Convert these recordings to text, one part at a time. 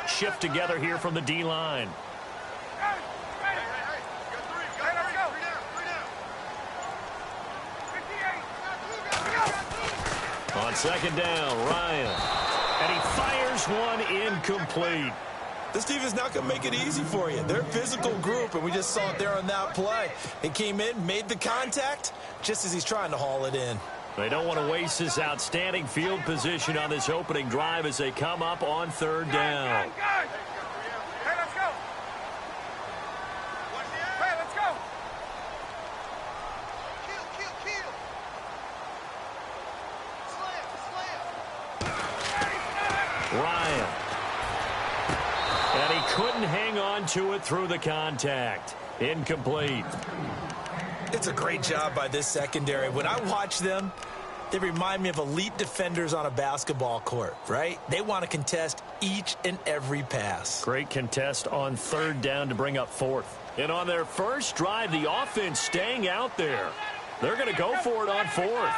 shift together here from the D-line. On second down, Ryan. And he fires one incomplete. This defense not going to make it easy for you. They're a physical group, and we just saw it there on that play. He came in, made the contact, just as he's trying to haul it in. They don't want to waste this outstanding field position on this opening drive as they come up on third down. Hey, let's go. Hey, let's go. Kill. Slam. Ryan. And he couldn't hang on to it through the contact. Incomplete. It's a great job by this secondary. When I watch them, they remind me of elite defenders on a basketball court, right? They want to contest each and every pass. Great contest on third down to bring up fourth. And on their first drive, the offense staying out there. They're going to go for it on fourth.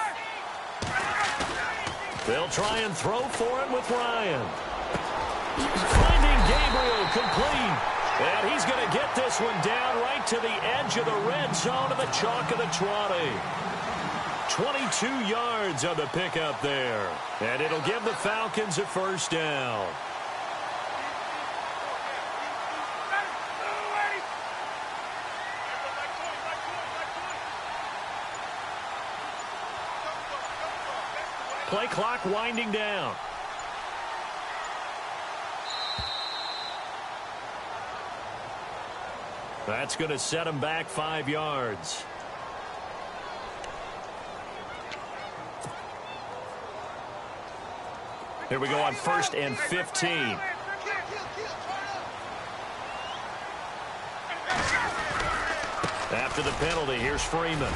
They'll try and throw for it with Ryan. Finding Gabriel complete. And he's going to get this one down right to the edge of the red zone of the chalk of the 20. 22 yards on the pickup there. And it'll give the Falcons a first down. Play clock winding down. That's going to set him back 5 yards. Here we go on 1st and 15. After the penalty, here's Freeman.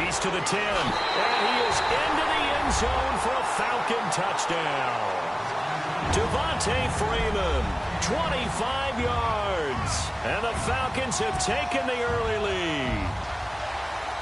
He's to the 10. And he is into the end zone for a Falcon touchdown. Devontae Freeman, 25 yards. And the Falcons have taken the early lead.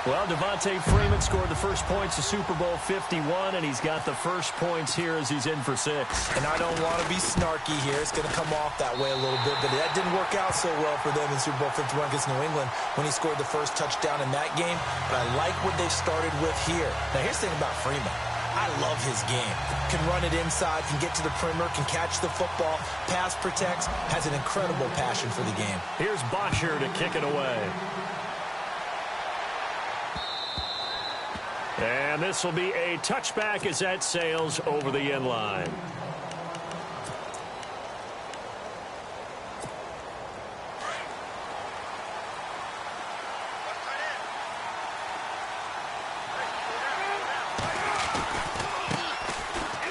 Well, Devontae Freeman scored the first points of Super Bowl 51, and he's got the first points here as he's in for 6. And I don't want to be snarky here. It's going to come off that way a little bit, but that didn't work out so well for them in Super Bowl 51 against New England when he scored the first touchdown in that game. But I like what they've started with here. Now, here's the thing about Freeman. I love his game. Can run it inside, can get to the perimeter, can catch the football, pass protects, has an incredible passion for the game. Here's Bosher to kick it away. And this will be a touchback as that sails over the end line.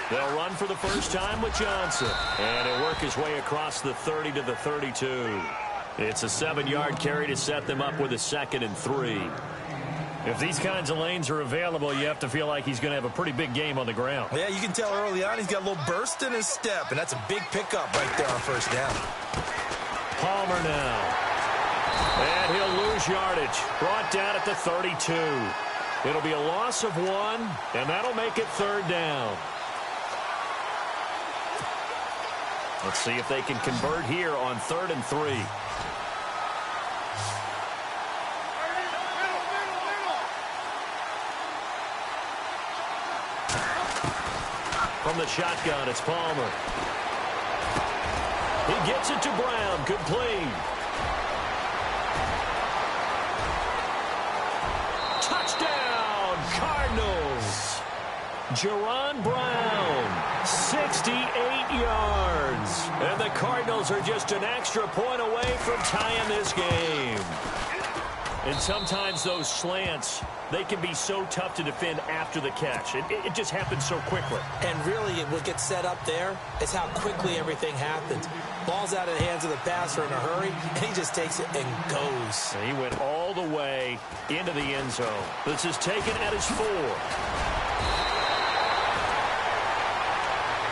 They'll run for the first time with Johnson. And he'll work his way across the 30 to the 32. It's a 7-yard carry to set them up with a 2nd and 3. If these kinds of lanes are available, you have to feel like he's going to have a pretty big game on the ground. Yeah, you can tell early on he's got a little burst in his step, and that's a big pickup right there on first down. Palmer now. And he'll lose yardage. Brought down at the 32. It'll be a loss of 1, and that'll make it 3rd down. Let's see if they can convert here on 3rd and 3. From the shotgun, it's Palmer. He gets it to Brown, complete. Touchdown, Cardinals. Jaron Brown, 68 yards. And the Cardinals are just an extra point away from tying this game. And sometimes those slants, they can be so tough to defend after the catch. It just happens so quickly. And really, what gets set up there is how quickly everything happens. Ball's out of the hands of the passer in a hurry, and he just takes it and goes. And he went all the way into the end zone. This is taken at his 4.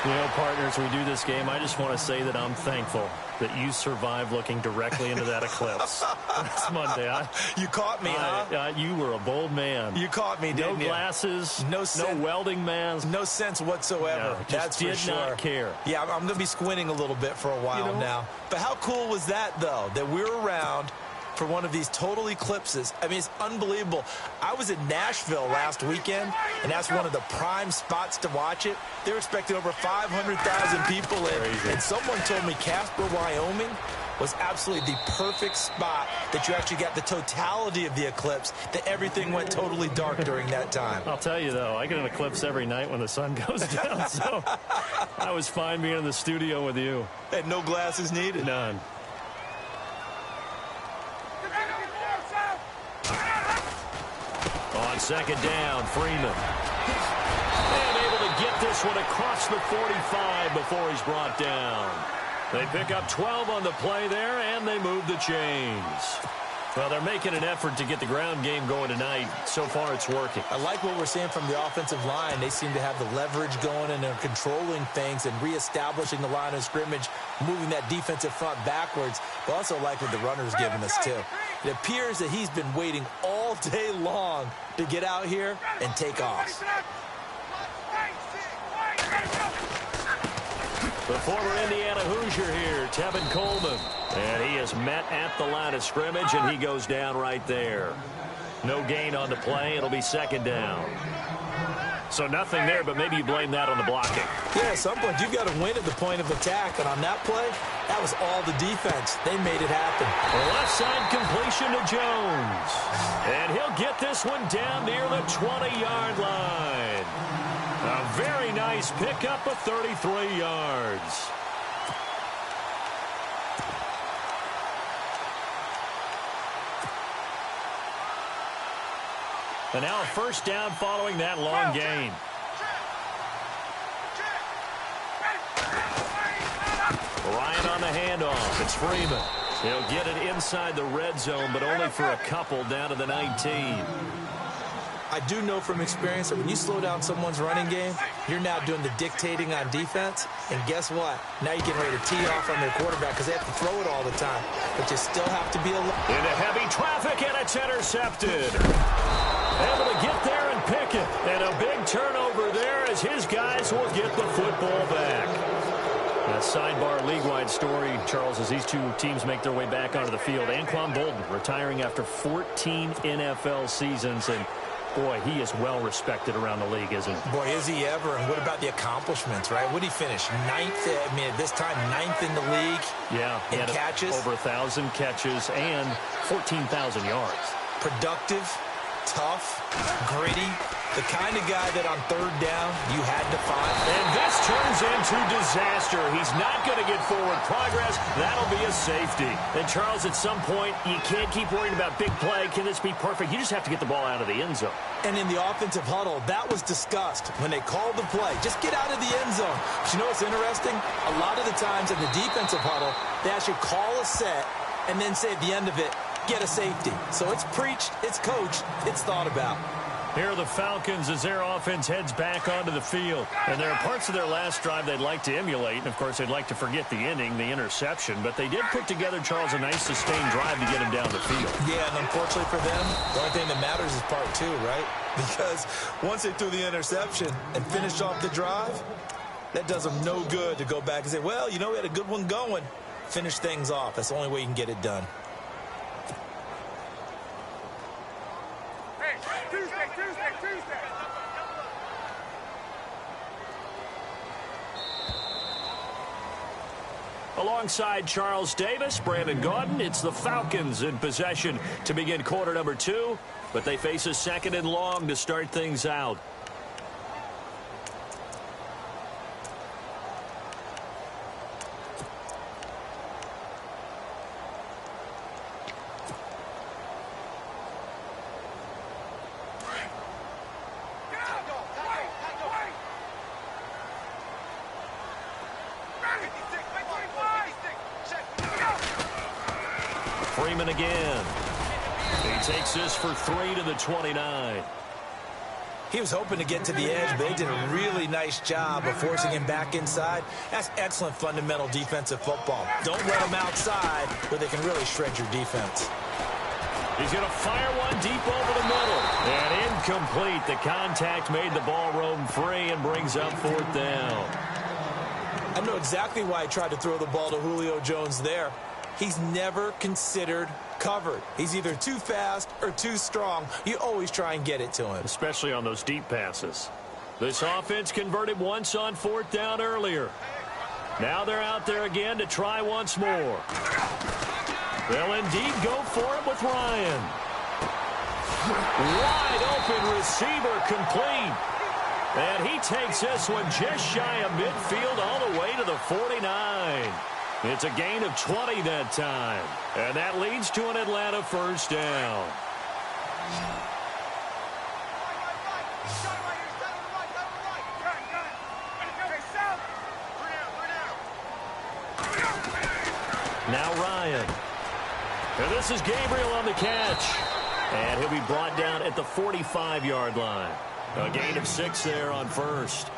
You know, partners, we do this game. I just want to say that I'm thankful that you survived looking directly into that eclipse. It's Monday. You caught me, huh? You were a bold man. You caught me, didn't you? No glasses, no welding mask. No sense whatsoever. No, That's for sure. Did not care. Yeah, I'm going to be squinting a little bit for a while now. But how cool was that, though, that we're around for one of these total eclipses? I mean, it's unbelievable. I was in Nashville last weekend, and that's one of the prime spots to watch it. They're expecting over 500,000 people in. Crazy. And someone told me Casper, Wyoming was absolutely the perfect spot that you actually got the totality of the eclipse, that everything went totally dark during that time. I'll tell you, though, I get an eclipse every night when the sun goes down, so I was fine being in the studio with you. And no glasses needed. None. On second down, Freeman. And able to get this one across the 45 before he's brought down. They pick up 12 on the play there, and they move the chains. Well, they're making an effort to get the ground game going tonight. So far, it's working. I like what we're seeing from the offensive line. They seem to have the leverage going, and they're controlling things and reestablishing the line of scrimmage, moving that defensive front backwards. But also like what the runner's giving us, too. It appears that he's been waiting all day long to get out here and take off. The former Indiana Hoosier here, Tevin Coleman. And he is met at the line of scrimmage, and he goes down right there. No gain on the play. It'll be second down. So nothing there, but maybe you blame that on the blocking. Yeah, at some point you've got to win at the point of attack. And on that play, that was all the defense. They made it happen. The left side completion to Jones. And he'll get this one down near the 20-yard line. A very nice pickup of 33 yards. And now a first down following that long gain. Ryan on the handoff. It's Freeman. He'll get it inside the red zone, but only for a couple down to the 19. I do know from experience that when you slow down someone's running game, you're now doing the dictating on defense. And guess what? Now you're getting ready to tee off on their quarterback because they have to throw it all the time. But you still have to be alert. Into heavy traffic, and it's intercepted. Able to get there and pick it. And a big turnover there as his guys will get the football back. A sidebar league-wide story, Charles, as these two teams make their way back onto the field. Anquan Bolden retiring after 14 NFL seasons, and boy, he is well-respected around the league, isn't he? Boy, is he ever. And what about the accomplishments, right? What did he finish? Ninth, I mean, at this time, ninth in the league. Yeah. In catches. Over 1,000 catches and 14,000 yards. Productive, tough, gritty. The kind of guy that on third down you had to find. And this turns into disaster. He's not going to get forward progress. That'll be a safety. And, Charles, at some point, you can't keep worrying about big play. Can this be perfect? You just have to get the ball out of the end zone. And in the offensive huddle, that was discussed when they called the play. Just get out of the end zone. But you know what's interesting? A lot of the times in the defensive huddle, they actually call a set and then say at the end of it, get a safety. So it's preached, it's coached, it's thought about. Here are the Falcons as their offense heads back onto the field. And there are parts of their last drive they'd like to emulate. And, of course, they'd like to forget the ending, the interception. But they did put together, Charles, a nice sustained drive to get him down the field. Yeah, and unfortunately for them, the only thing that matters is part two, right? Because once they threw the interception and finished off the drive, that does them no good to go back and say, well, you know, we had a good one going. Finish things off. That's the only way you can get it done. Tuesday. Alongside Charles Davis, Brandon Gaudin, it's the Falcons in possession to begin quarter number 2, but they face a second and long to start things out. Freeman again. He takes this for 3 to the 29. He was hoping to get to the edge, but they did a really nice job of forcing him back inside. That's excellent fundamental defensive football. Don't let him outside where they can really shred your defense. He's going to fire one deep over the middle. And incomplete. The contact made the ball roam free and brings up 4th down. I know exactly why I tried to throw the ball to Julio Jones there. He's never considered covered. He's either too fast or too strong. You always try and get it to him. Especially on those deep passes. This offense converted once on 4th down earlier. Now they're out there again to try once more. They'll indeed go for it with Ryan. Wide open receiver complete. And he takes this one just shy of midfield all the way to the 49. It's a gain of 20 that time. And that leads to an Atlanta 1st down. Now Ryan. And this is Gabriel on the catch. And he'll be brought down at the 45-yard line. A gain of 6 there on 1st.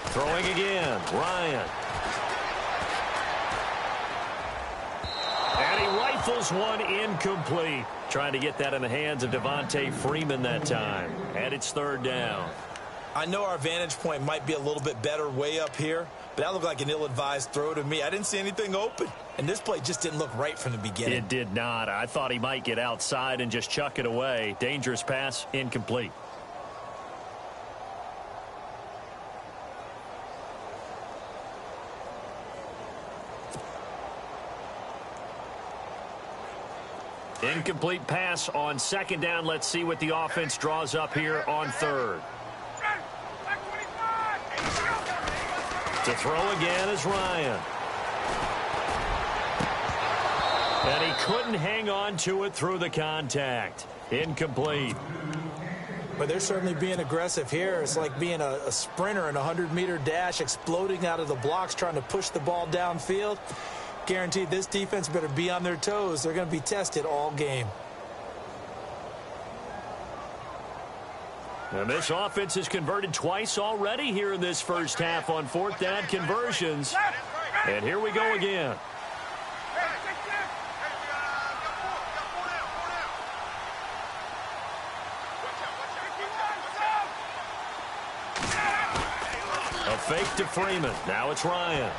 Throwing again, Ryan. And he rifles one incomplete. Trying to get that in the hands of Devontae Freeman that time. And it's 3rd down. I know our vantage point might be a little bit better way up here, but that looked like an ill-advised throw to me. I didn't see anything open. And this play just didn't look right from the beginning. It did not. I thought he might get outside and just chuck it away. Dangerous pass, incomplete. Incomplete pass on 2nd down. Let's see what the offense draws up here on 3rd. To throw again is Ryan. And he couldn't hang on to it through the contact. Incomplete. But they're certainly being aggressive here. It's like being a sprinter in a 100-meter dash, exploding out of the blocks, trying to push the ball downfield. Guaranteed this defense better be on their toes. They're going to be tested all game. And this offense has converted twice already here in this first half on 4th down conversions. And here we go again. A fake to Freeman. Now it's Ryan.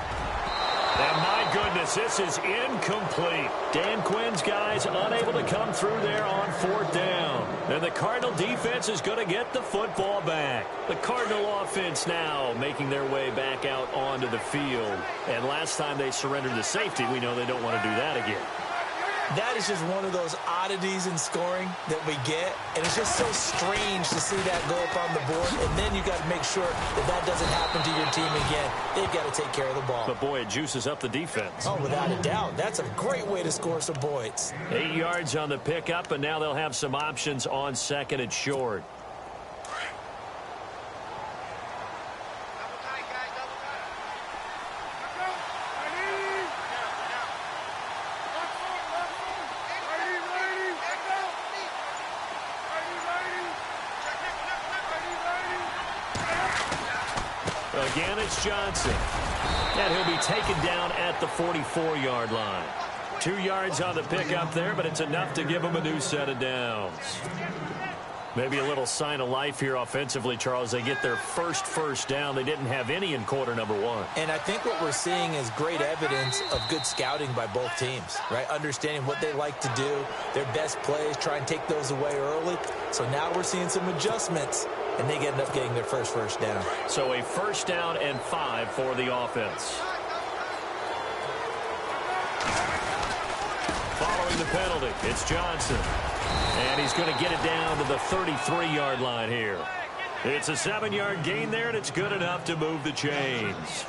And my goodness, this is incomplete. Dan Quinn's guys unable to come through there on 4th down. And the Cardinal defense is going to get the football back. The Cardinal offense now making their way back out onto the field. And last time they surrendered the safety, we know they don't want to do that again. That is just one of those oddities in scoring that we get. And it's just so strange to see that go up on the board. And then you got to make sure that that doesn't happen to your team again. They've got to take care of the ball. But, boy, it juices up the defense. Oh, without a doubt. That's a great way to score some points. 8 yards on the pickup, and now they'll have some options on 2nd and short. Again, it's Johnson. And he'll be taken down at the 44-yard line. 2 yards on the pickup there, but it's enough to give him a new set of downs. Maybe a little sign of life here offensively, Charles. They get their first down. They didn't have any in quarter number 1. And I think what we're seeing is great evidence of good scouting by both teams, right? Understanding what they like to do, their best plays, try and take those away early. So now we're seeing some adjustments, and they end up getting their first down. So a 1st down and 5 for the offense. Following the penalty, it's Johnson. And he's going to get it down to the 33-yard line here. It's a 7-yard gain there, and it's good enough to move the chains.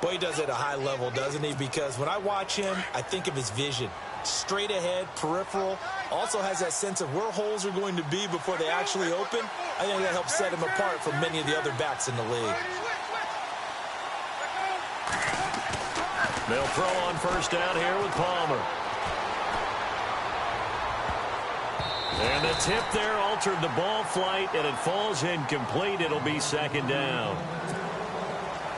Boy, he does it at a high level, doesn't he? Because when I watch him, I think of his vision. Straight ahead, peripheral, Also has that sense of where holes are going to be before they actually open. I think that helps set him apart from many of the other backs in the league. They'll throw on first down here with Palmer. And the tip there altered the ball flight, and it falls incomplete. It'll be second down.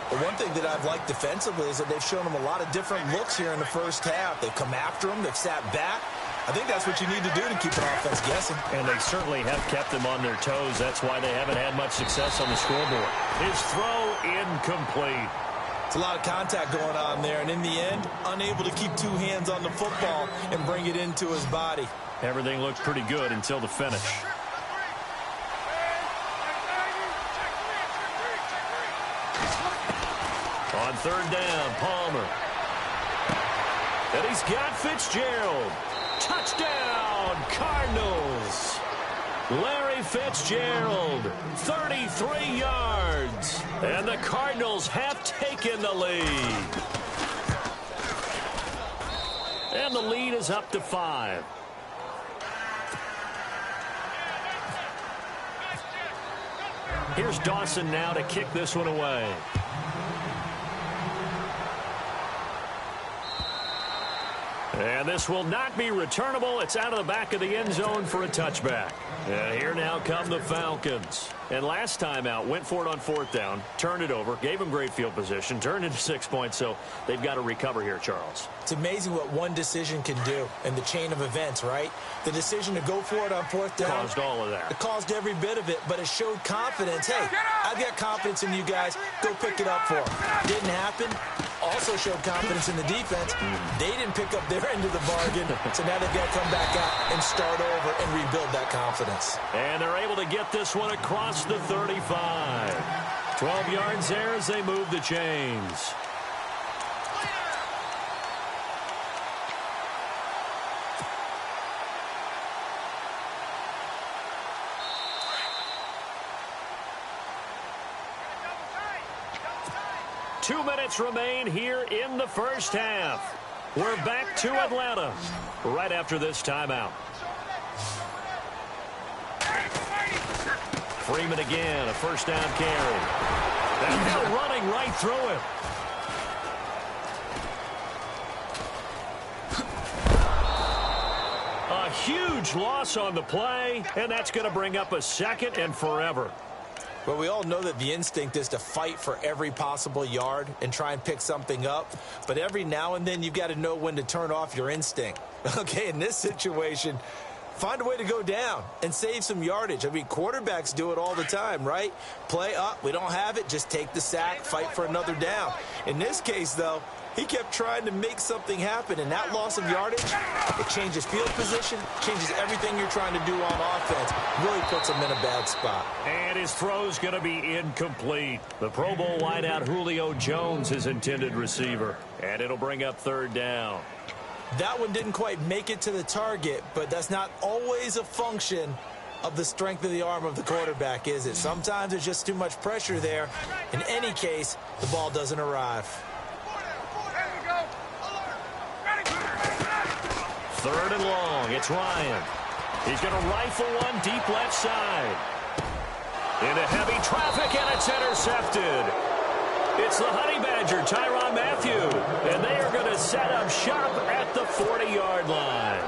The one thing that I've liked defensively is that they've shown him a lot of different looks here in the first half. They've come after him. They've sat back. I think that's what you need to do to keep an offense guessing. And they certainly have kept them on their toes. That's why they haven't had much success on the scoreboard. His throw incomplete. It's a lot of contact going on there, and in the end, unable to keep two hands on the football and bring it into his body. Everything looked pretty good until the finish. On third down, Palmer. And he's got Fitzgerald. Touchdown, Cardinals. Larry Fitzgerald, 33 yards. And the Cardinals have taken the lead. And the lead is up to 5. Here's Dawson now to kick this one away. And this will not be returnable. It's out of the back of the end zone for a touchback. And here now come the Falcons. And last time out, went for it on fourth down, turned it over, gave them great field position, turned into 6 points, so they've got to recover here, Charles. It's amazing what one decision can do in the chain of events, right? The decision to go for it on fourth down. Caused all of that. It caused every bit of it, but it showed confidence. Hey, I've got confidence in you guys. Go pick it up for them. Didn't happen. Also showed confidence in the defense. They didn't pick up their end of the bargain, so now they've got to come back out and start over and rebuild that confidence. And they're able to get this one across the 35. 12 yards there as they move the chains. Two minutes remain here in the first half. We're back to Atlanta right after this timeout. Freeman again, a first down carry. And Hill running right through it. A huge loss on the play, and that's going to bring up a second and forever. Well, we all know that the instinct is to fight for every possible yard and try and pick something up. But every now and then, you've got to know when to turn off your instinct. Okay, in this situation, find a way to go down and save some yardage. I mean, quarterbacks do it all the time, right? Play up, we don't have it, just take the sack, fight for another down. In this case, though, he kept trying to make something happen, and that loss of yardage, it changes field position, changes everything you're trying to do on offense, really puts him in a bad spot. And his throw's going to be incomplete. The Pro Bowl wideout Julio Jones, his intended receiver, and it'll bring up third down. That one didn't quite make it to the target, but that's not always a function of the strength of the arm of the quarterback, is it? Sometimes there's just too much pressure there. In any case, the ball doesn't arrive. Third and long, it's Ryan. He's going to rifle one deep left side. Into heavy traffic, and it's intercepted. It's the Honey Badger, Tyrann Mathieu, and they are going to set up shop at the 40-yard line.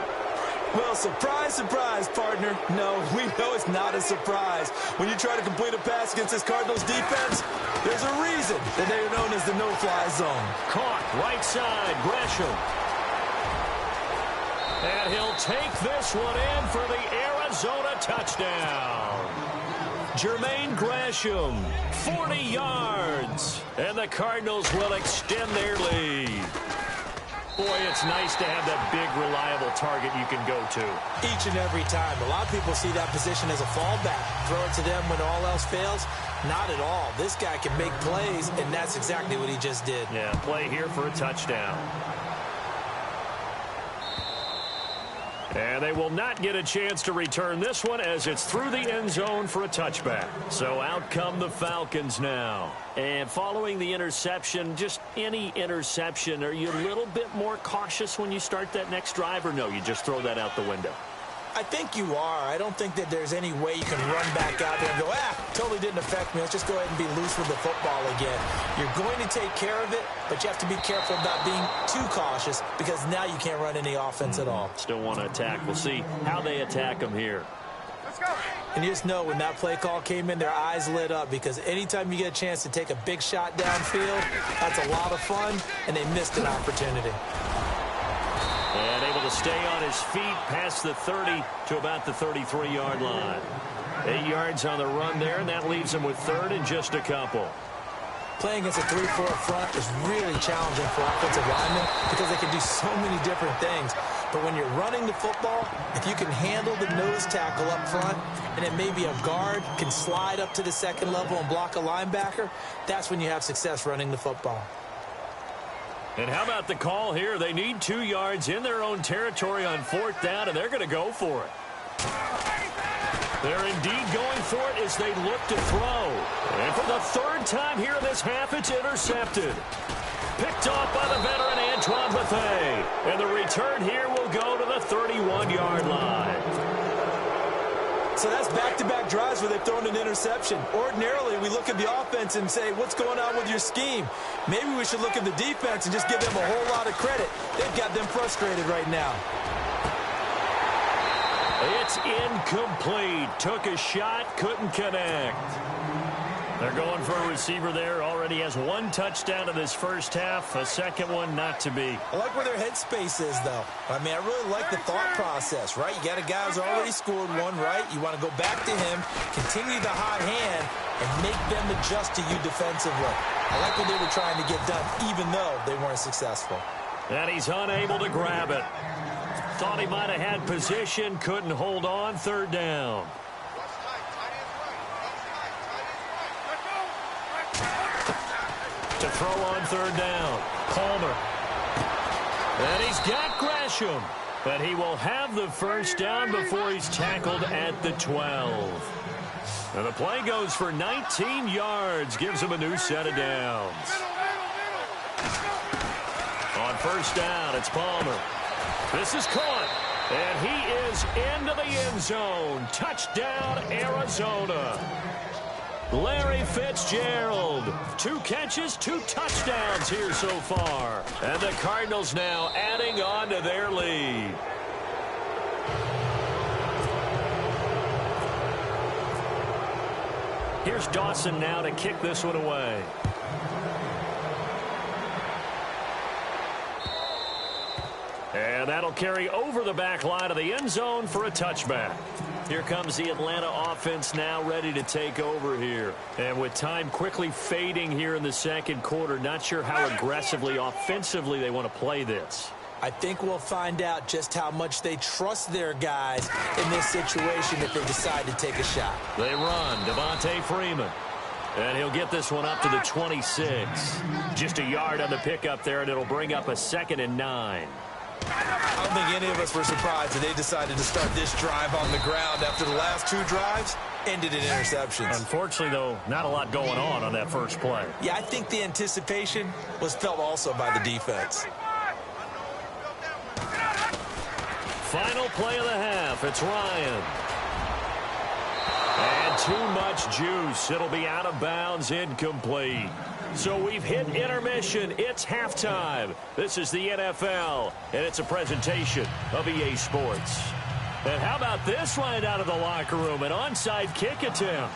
Well, surprise, surprise, partner. No, we know it's not a surprise. When you try to complete a pass against this Cardinals defense, there's a reason that they are known as the no-fly zone. Caught, right side, Gresham. And he'll take this one in for the Arizona touchdown. Jermaine Gresham, 40 yards. And the Cardinals will extend their lead. Boy, it's nice to have that big, reliable target you can go to. Each and every time. A lot of people see that position as a fallback. Throw it to them when all else fails. Not at all. This guy can make plays, and that's exactly what he just did. Yeah, play here for a touchdown. And they will not get a chance to return this one as it's through the end zone for a touchback. So out come the Falcons now. And following the interception, just any interception, are you a little bit more cautious when you start that next drive, or no, you just throw that out the window? I think you are. I don't think that there's any way you can run back out there and go, totally didn't affect me. Let's just go ahead and be loose with the football again. You're going to take care of it, but you have to be careful about being too cautious because now you can't run any offense at all. Still want to attack. We'll see how they attack them here. Let's go. And you just know when that play call came in, their eyes lit up because anytime you get a chance to take a big shot downfield, that's a lot of fun, and they missed an opportunity. And able to stay on his feet past the 30 to about the 33-yard line. 8 yards on the run there, and that leaves him with third and just a couple. Playing against a 3-4 front is really challenging for offensive linemen because they can do so many different things. But when you're running the football, if you can handle the nose tackle up front, and then maybe a guard can slide up to the second level and block a linebacker, that's when you have success running the football. And how about the call here? They need 2 yards in their own territory on 4th down, and they're going to go for it. They're indeed going for it as they look to throw. And for the 3rd time here in this half, it's intercepted. Picked off by the veteran Antoine Bethea. And the return here will go to the 31-yard line. So that's back-to-back drives where they've thrown an interception. Ordinarily, we look at the offense and say, what's going on with your scheme? Maybe we should look at the defense and just give them a whole lot of credit. They've got them frustrated right now. It's incomplete. Took a shot, couldn't connect. They're going for a receiver there. Already has 1 touchdown in this first half. A second one not to be. I like where their headspace is, though. I mean, I really like the thought process, right? You got a guy who's already scored one, right? You want to go back to him, continue the hot hand, and make them adjust to you defensively. I like what they were trying to get done, even though they weren't successful. And he's unable to grab it. Thought he might have had position, couldn't hold on. 3rd down. To throw on 3rd down. Palmer. And he's got Gresham. But he will have the first down before he's tackled at the 12. And the play goes for 19 yards. Gives him a new set of downs. On 1st down, it's Palmer. This is caught. And he is into the end zone. Touchdown, Arizona. Larry Fitzgerald. 2 catches, 2 touchdowns here so far. And the Cardinals now adding on to their lead. Here's Dawson now to kick this one away. And that'll carry over the back line of the end zone for a touchback. Here comes the Atlanta offense now ready to take over here. And with time quickly fading here in the second quarter, not sure how aggressively, offensively they want to play this. I think we'll find out just how much they trust their guys in this situation if they decide to take a shot. They run. Devontae Freeman. And he'll get this one up to the 26. Just a yard on the pickup there, and it'll bring up a 2nd and 9. I don't think any of us were surprised that they decided to start this drive on the ground after the last 2 drives ended in interceptions. Unfortunately, though, not a lot going on that first play. Yeah, I think the anticipation was felt also by the defense. Final play of the half. It's Ryan. And too much juice. It'll be out of bounds, incomplete. So we've hit intermission. It's halftime. This is the NFL, and it's a presentation of EA Sports. And how about this right out of the locker room? An onside kick attempt.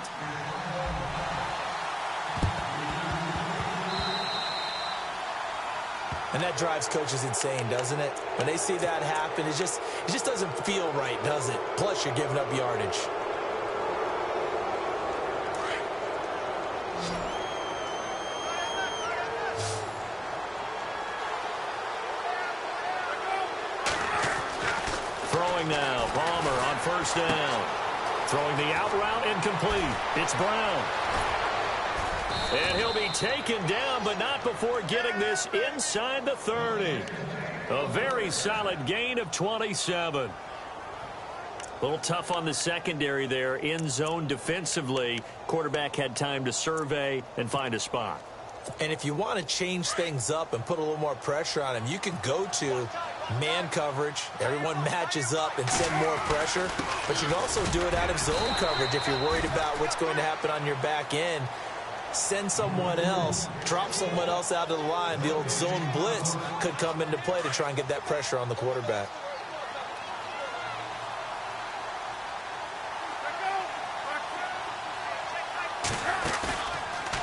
And that drives coaches insane, doesn't it? When they see that happen, it just doesn't feel right, does it? Plus, you're giving up yardage. Now, Palmer on 1st down. Throwing the out route, incomplete. It's Brown. And he'll be taken down, but not before getting this inside the 30. A very solid gain of 27. A little tough on the secondary there. In zone defensively. Quarterback had time to survey and find a spot. And if you want to change things up and put a little more pressure on him, you can go to Man coverage. Everyone matches up and send more pressure. But you can also do it out of zone coverage if you're worried about what's going to happen on your back end. Send someone else, drop someone else out of the line. The old zone blitz could come into play to try and get that pressure on the quarterback.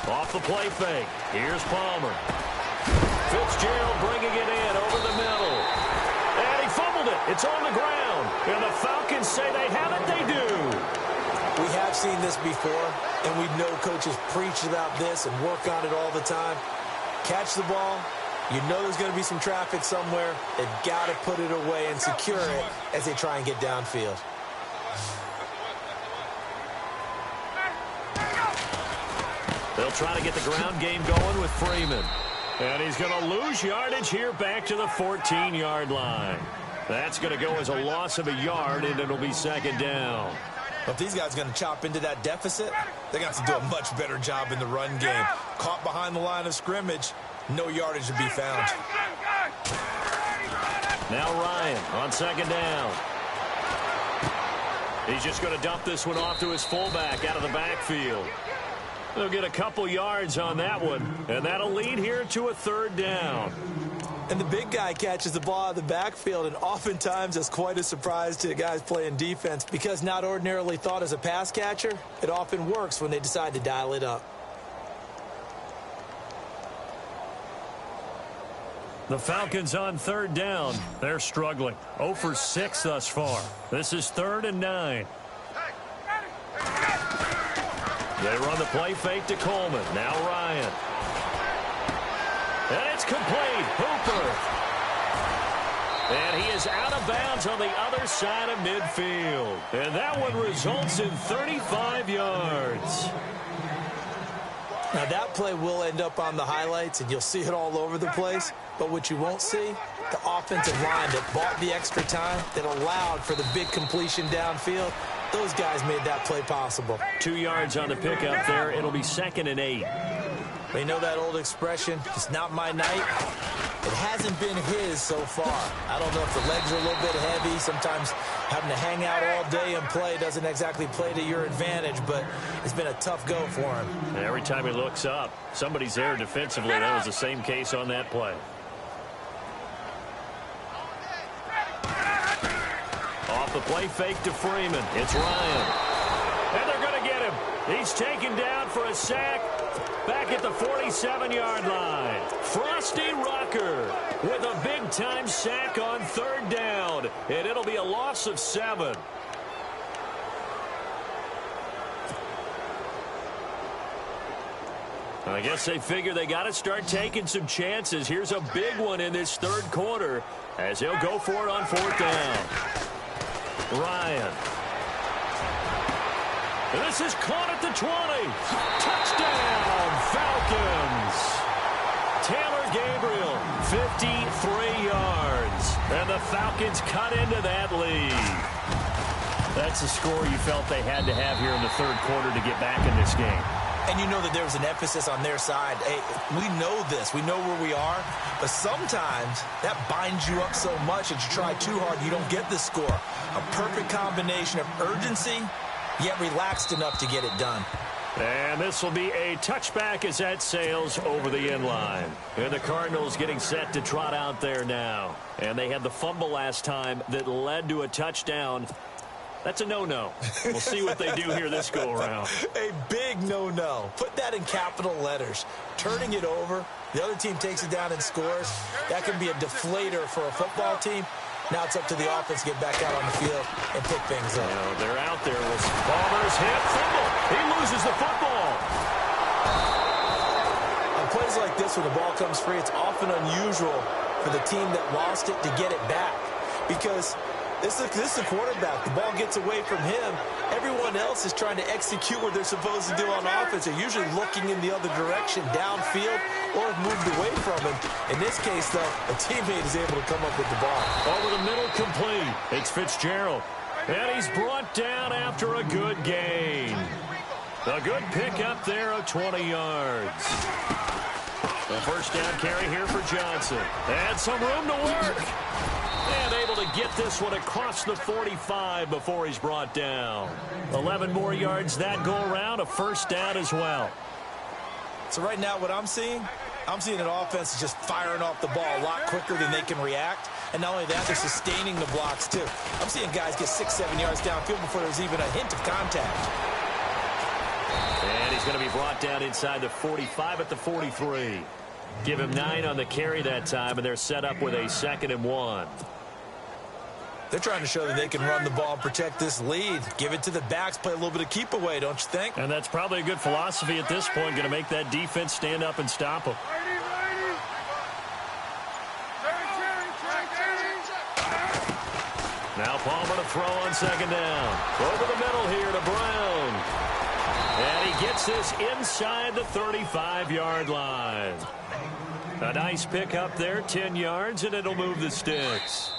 Off the play fake. Here's Palmer. Fitzgerald bringing it in over the middle. And he fumbled it. It's on the ground. And the Falcons say they have it. They do. We have seen this before, and we know coaches preach about this and work on it all the time. Catch the ball. You know there's going to be some traffic somewhere. They've got to put it away and secure it as they try and get downfield. They'll try to get the ground game going with Freeman. And he's going to lose yardage here back to the 14-yard line. That's going to go as a loss of a yard, and it'll be second down. If these guys are going to chop into that deficit, they're going to have to do a much better job in the run game. Caught behind the line of scrimmage, no yardage to be found. Now Ryan on second down. He's just going to dump this one off to his fullback out of the backfield. They'll get a couple yards on that one, and that'll lead here to a third down. And the big guy catches the ball out of the backfield, and oftentimes that's quite a surprise to the guys playing defense because not ordinarily thought as a pass catcher, it often works when they decide to dial it up. The Falcons on third down. They're struggling. 0 for 6 thus far. This is 3rd and 9. They run the play fake to Coleman. Now Ryan. And it's complete. Hooper. And he is out of bounds on the other side of midfield. And that one results in 35 yards. Now that play will end up on the highlights, and you'll see it all over the place. But what you won't see, the offensive line that bought the extra time, that allowed for the big completion downfield, those guys made that play possible. 2 yards on the pickup there. It'll be 2nd and 8. They know that old expression, it's not my night. It hasn't been his so far. I don't know if the legs are a little bit heavy. Sometimes having to hang out all day and play doesn't exactly play to your advantage, but it's been a tough go for him. And every time he looks up, somebody's there defensively. That was the same case on that play. Off the play fake to Freeman. It's Ryan. And they're going to get him. He's taken down for a sack back at the 47-yard line. Frosty Rucker with a big-time sack on 3rd down. And it'll be a loss of 7. I guess they figure they got to start taking some chances. Here's a big one in this 3rd quarter as he'll go for it on 4th down. Ryan. And this is caught at the 20. Touchdown, Falcons. Taylor Gabriel, 53 yards. And the Falcons cut into that lead. That's the score you felt they had to have here in the 3rd quarter to get back in this game. And you know that there was an emphasis on their side. Hey, we know this. We know where we are. But sometimes that binds you up so much that you try too hard, you don't get the score. A perfect combination of urgency, yet relaxed enough to get it done. And this will be a touchback as that sails over the end line. And the Cardinals getting set to trot out there now. And they had the fumble last time that led to a touchdown. That's a no-no. We'll see what they do here this go-around. A big no-no. Put that in capital letters. Turning it over, the other team takes it down and scores. That can be a deflator for a football team. Now it's up to the offense to get back out on the field and pick things up. They're out there with Palmer's hit. Fumble. He loses the football. On plays like this, when the ball comes free, it's often unusual for the team that lost it to get it back. Because this is a quarterback. The ball gets away from him. Everyone else is trying to execute what they're supposed to do on offense. They're usually looking in the other direction, downfield, or have moved away from him. In this case, though, a teammate is able to come up with the ball. Over the middle, complete. It's Fitzgerald. And he's brought down after a good gain. A good pick up there of 20 yards. A first down carry here for Johnson. And some room to work. And able to get this one across the 45 before he's brought down. 11 more yards that go around, a first down as well. So right now what I'm seeing an offense is just firing off the ball a lot quicker than they can react. And not only that, they're sustaining the blocks too. I'm seeing guys get 6-7 yards downfield before there's even a hint of contact. And he's going to be brought down inside the 45 at the 43. Give him 9 on the carry that time, and they're set up with a 2nd and 1. They're trying to show that they can run the ball and protect this lead. Give it to the backs, play a little bit of keep away, don't you think? And that's probably a good philosophy at this point, going to make that defense stand up and stop them. Now Palmer to throw on 2nd down. Over the middle here to Brown. And he gets this inside the 35-yard line. A nice pickup there, 10 yards, and it'll move the sticks.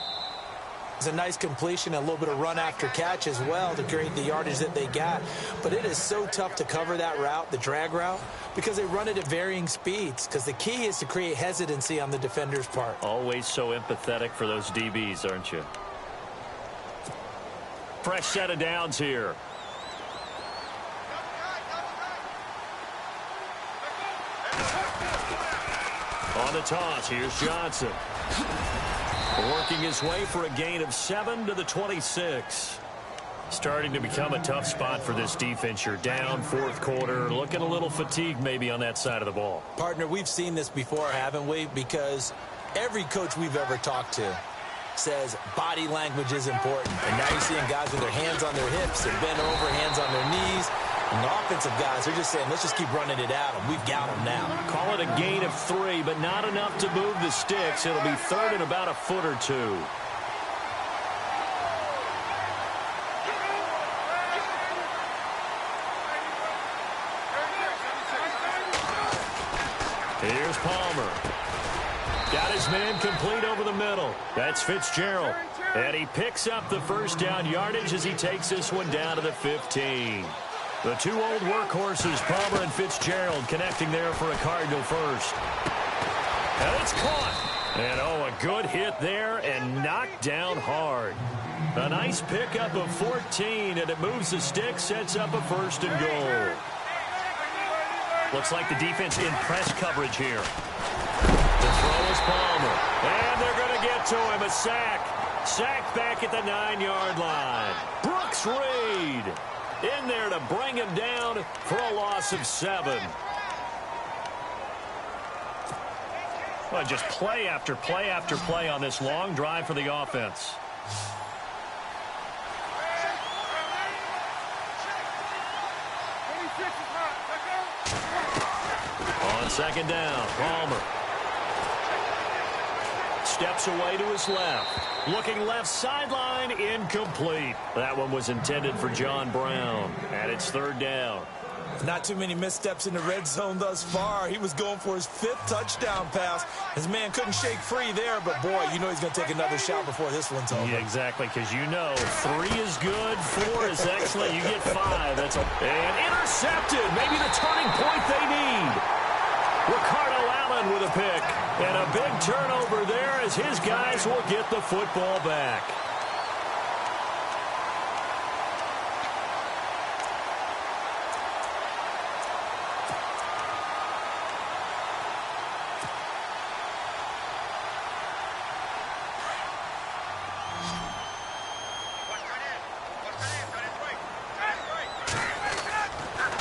It's a nice completion, a little bit of run after catch as well to create the yardage that they got. But it is so tough to cover that route, the drag route, because they run it at varying speeds. Because the key is to create hesitancy on the defender's part. Always so empathetic for those DBs, aren't you? Fresh set of downs here. On the toss, here's Johnson. Working his way for a gain of 7 to the 26. Starting to become a tough spot for this defense. You're down, 4th quarter, looking a little fatigued maybe on that side of the ball. Partner, we've seen this before, haven't we? Because every coach we've ever talked to says body language is important. And now you're seeing guys with their hands on their hips, they're bent over, hands on their knees. And the offensive guys are just saying, let's just keep running it at them. We've got them now. Call it a gain of 3, but not enough to move the sticks. It'll be 3rd and about a foot or 2. Here's Palmer. Got his man complete over the middle. That's Fitzgerald. And he picks up the first down yardage as he takes this one down to the 15. The two old workhorses, Palmer and Fitzgerald, connecting there for a Cardinal first. And it's caught. And, oh, a good hit there and knocked down hard. A nice pickup of 14, and it moves the stick, sets up a 1st and goal. Looks like the defense in press coverage here. The throw is Palmer. And they're going to get to him. A sack. Sack back at the 9-yard line. Brooks Reed in there to bring him down for a loss of 7. Well, just play after play after play on this long drive for the offense. On 2nd down, Palmer steps away to his left. Looking left sideline, incomplete. That one was intended for John Brown, and it's 3rd down. Not too many missteps in the red zone thus far. He was going for his 5th touchdown pass. His man couldn't shake free there, but boy, you know he's going to take another shot before this one's over. Yeah, exactly, because you know 3 is good, 4 is excellent. You get 5. And intercepted. Maybe the turning point they need. Ricardo Allen with a pick. And a big turnover there as his guys will get the football back.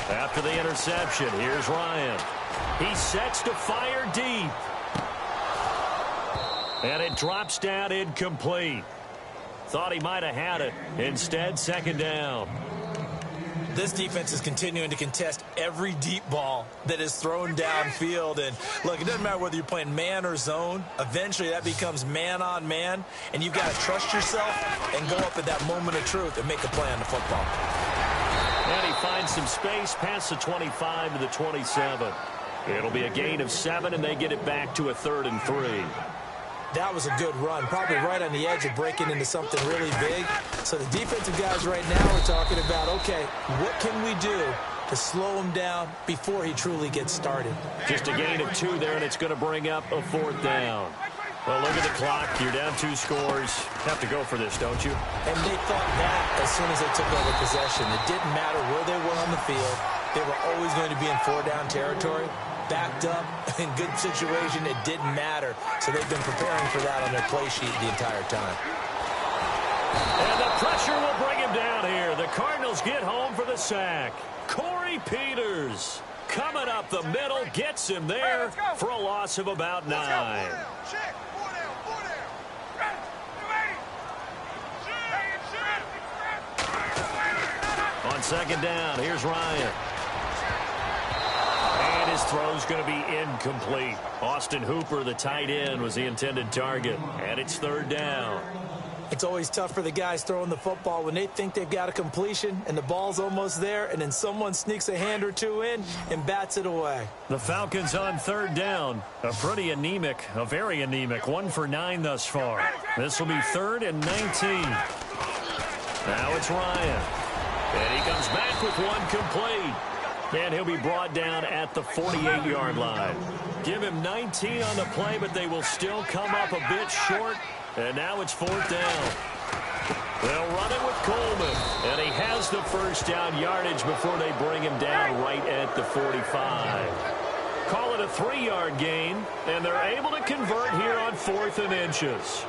After the interception, here's Ryan. He sets to fire deep. And it drops down incomplete. Thought he might have had it. Instead, 2nd down. This defense is continuing to contest every deep ball that is thrown downfield. And look, it doesn't matter whether you're playing man or zone. Eventually, that becomes man on man. And you've got to trust yourself and go up at that moment of truth and make a play on the football. And he finds some space past the 25 to the 27. It'll be a gain of 7, and they get it back to a 3rd and 3. That was a good run, probably right on the edge of breaking into something really big. So the defensive guys right now are talking about, okay, what can we do to slow him down before he truly gets started? Just a gain of 2 there, and it's going to bring up a 4th down. Well, look at the clock. You're down 2 scores. Have to go for this, don't you? And they thought that as soon as they took over possession. It didn't matter where they were on the field. They were always going to be in 4-down territory. Backed up, in good situation, it didn't matter. So they've been preparing for that on their play sheet the entire time. And the pressure will bring him down here. The Cardinals get home for the sack. Corey Peters coming up the middle, gets him there for a loss of about 9. On second down, here's Ryan. And his throw's going to be incomplete. Austin Hooper, the tight end, was the intended target. And it's 3rd down. It's always tough for the guys throwing the football when they think they've got a completion and the ball's almost there, and then someone sneaks a hand or two in and bats it away. The Falcons on 3rd down. A very anemic 1 for 9 thus far. This will be 3rd and 19. Now it's Ryan. And he comes back with 1 complete. And he'll be brought down at the 48-yard line. Give him 19 on the play, but they will still come up a bit short. And now it's 4th down. They'll run it with Coleman. And he has the first down yardage before they bring him down right at the 45. Call it a 3-yard gain. And they're able to convert here on 4th and inches.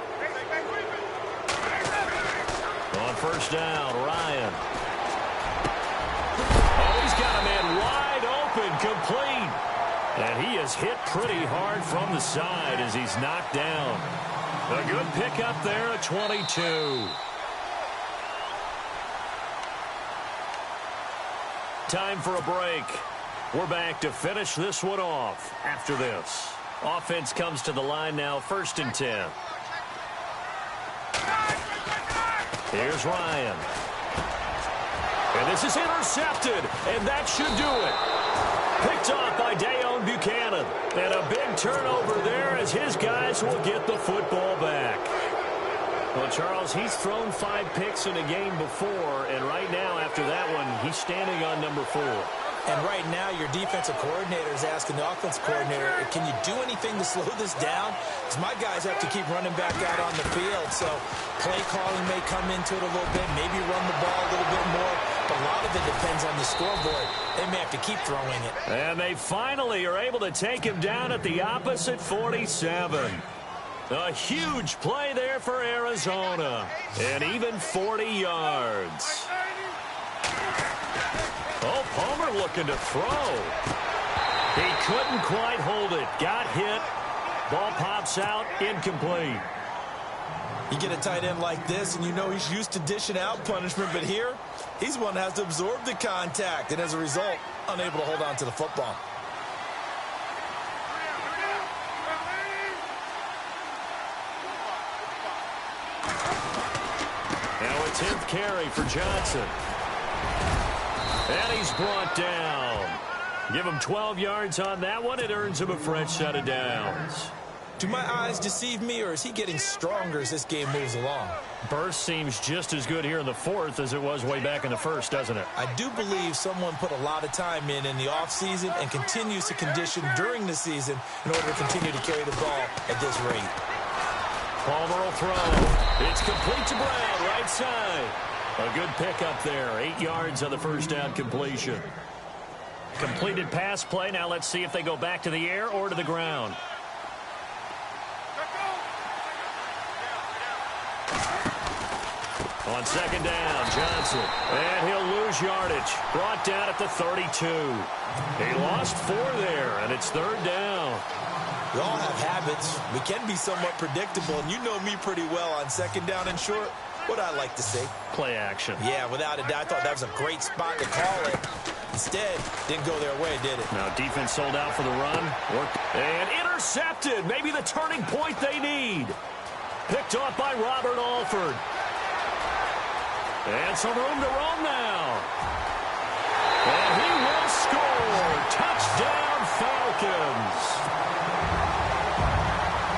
On 1st down, Ryan. Oh, he's got a man wide open, complete. And he is hit pretty hard from the side as he's knocked down. A good pickup there at 22. Time for a break. We're back to finish this one off after this. Offense comes to the line now, 1st and 10. Here's Ryan. And this is intercepted, and that should do it. Picked off by Dayon Buchanan. And a big turnover there as his guys will get the football back. Well, Charles, he's thrown 5 picks in a game before, and right now after that one, he's standing on number 4. And right now, your defensive coordinator is asking the offensive coordinator, can you do anything to slow this down? Because my guys have to keep running back out on the field. So play calling may come into it a little bit, maybe run the ball a little bit more. But a lot of it depends on the scoreboard. They may have to keep throwing it. And they finally are able to take him down at the opposite 47. A huge play there for Arizona. And even 40 yards. Oh, Palmer looking to throw. He couldn't quite hold it. Got hit. Ball pops out. Incomplete. You get a tight end like this, and you know he's used to dishing out punishment. But here, he's one that has to absorb the contact. And as a result, unable to hold on to the football. Now a 10th carry for Johnson. And he's brought down. Give him 12 yards on that one. It earns him a fresh set of downs. Do my eyes deceive me, or is he getting stronger as this game moves along? Burst seems just as good here in the 4th as it was way back in the 1st, doesn't it? I do believe someone put a lot of time in the offseason and continues to condition during the season in order to continue to carry the ball at this rate. Palmer will throw. It's complete to Brown, right side. A good pickup there. 8 yards on the first down completion. Completed pass play. Now let's see if they go back to the air or to the ground. On second down, Johnson. And he'll lose yardage. Brought down at the 32. He lost 4 there, and it's 3rd down. We all have habits. We can be somewhat predictable, and you know me pretty well on second down and short. What I like to say? Play action. Yeah, without a doubt. I thought that was a great spot to call it. Instead, didn't go their way, did it? Now defense sold out for the run. And intercepted. Maybe the turning point they need. Picked off by Robert Alford. And some room to roam now. And he will score. Touchdown, Falcons.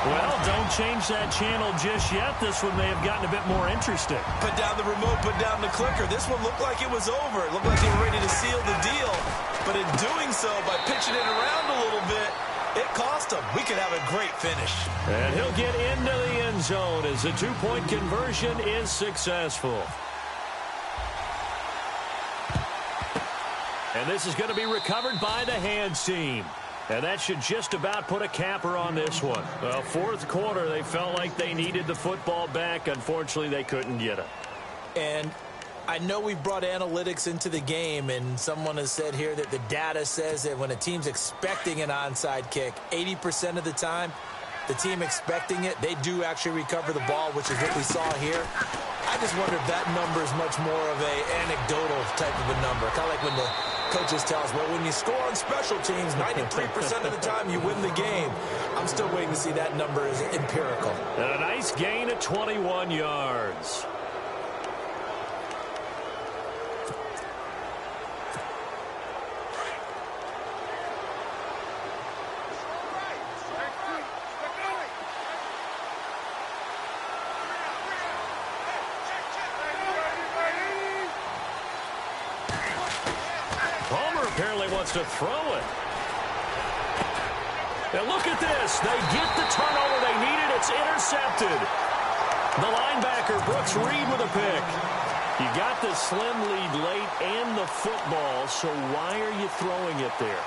Well, don't change that channel just yet. This one may have gotten a bit more interesting. Put down the remote, put down the clicker. This one looked like it was over. It looked like they were ready to seal the deal. But in doing so, by pitching it around a little bit, it cost lost him. We could have a great finish. And he'll get into the end zone as the two-point conversion is successful. And this is going to be recovered by the hands team. And that should just about put a capper on this one. Well, fourth quarter, they felt like they needed the football back. Unfortunately, they couldn't get it. And I know we brought analytics into the game, and someone has said here that the data says that when a team's expecting an onside kick, 80% of the time, the team expecting it, they do actually recover the ball, which is what we saw here. I just wonder if that number is much more of a anecdotal type of a number. Kind of like when the coaches tell us, well, when you score on special teams, 93% of the time you win the game. I'm still waiting to see that number is empirical. And a nice gain of 21 yards. Apparently wants to throw it. And look at this. They get the turnover they needed. It's intercepted. The linebacker, Brooks Reed, with a pick. You got the slim lead late and the football, so why are you throwing it there?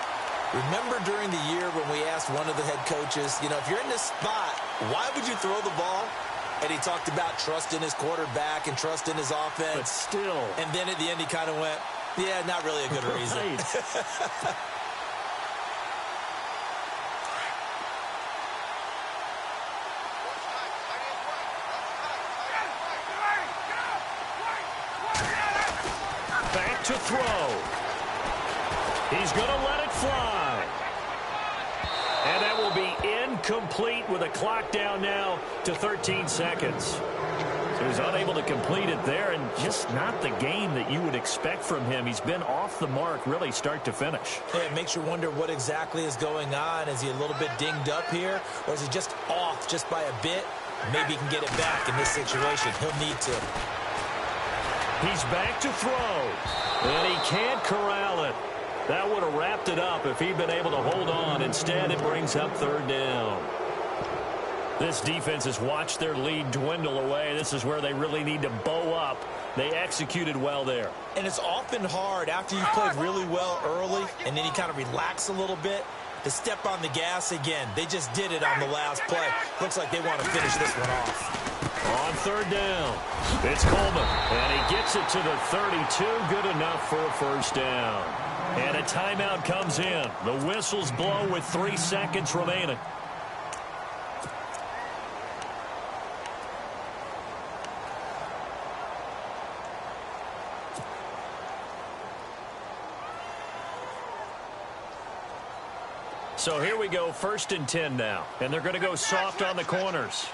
Remember during the year when we asked one of the head coaches, you know, if you're in this spot, why would you throw the ball? And he talked about trust in his quarterback and trust in his offense. But still. And then at the end he kind of went, yeah, not really a good reason. Back to throw. He's going to let it fly. And that will be incomplete with a clock down now to 13 seconds. So he's unable to complete it there, and just not the game that you would expect from him. He's been off the mark really start to finish. Yeah, it makes you wonder what exactly is going on. Is he a little bit dinged up here, or is he just off just by a bit? Maybe he can get it back in this situation. He'll need to. He's back to throw, and he can't corral it. That would have wrapped it up if he'd been able to hold on. Instead, it brings up third down. This defense has watched their lead dwindle away. This is where they really need to bow up. They executed well there. And it's often hard after you've played really well early and then you kind of relax a little bit to step on the gas again. They just did it on the last play. Looks like they want to finish this one off. On third down, it's Coleman, and he gets it to the 32. Good enough for a first down. And a timeout comes in. The whistles blow with 3 seconds remaining. So here we go, 1st and 10 now. And they're going to go soft on the corners.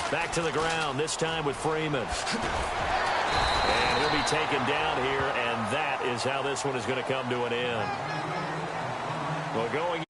Back to the ground, this time with Freeman. And he'll be taken down here, and that is how this one is going to come to an end. Well, going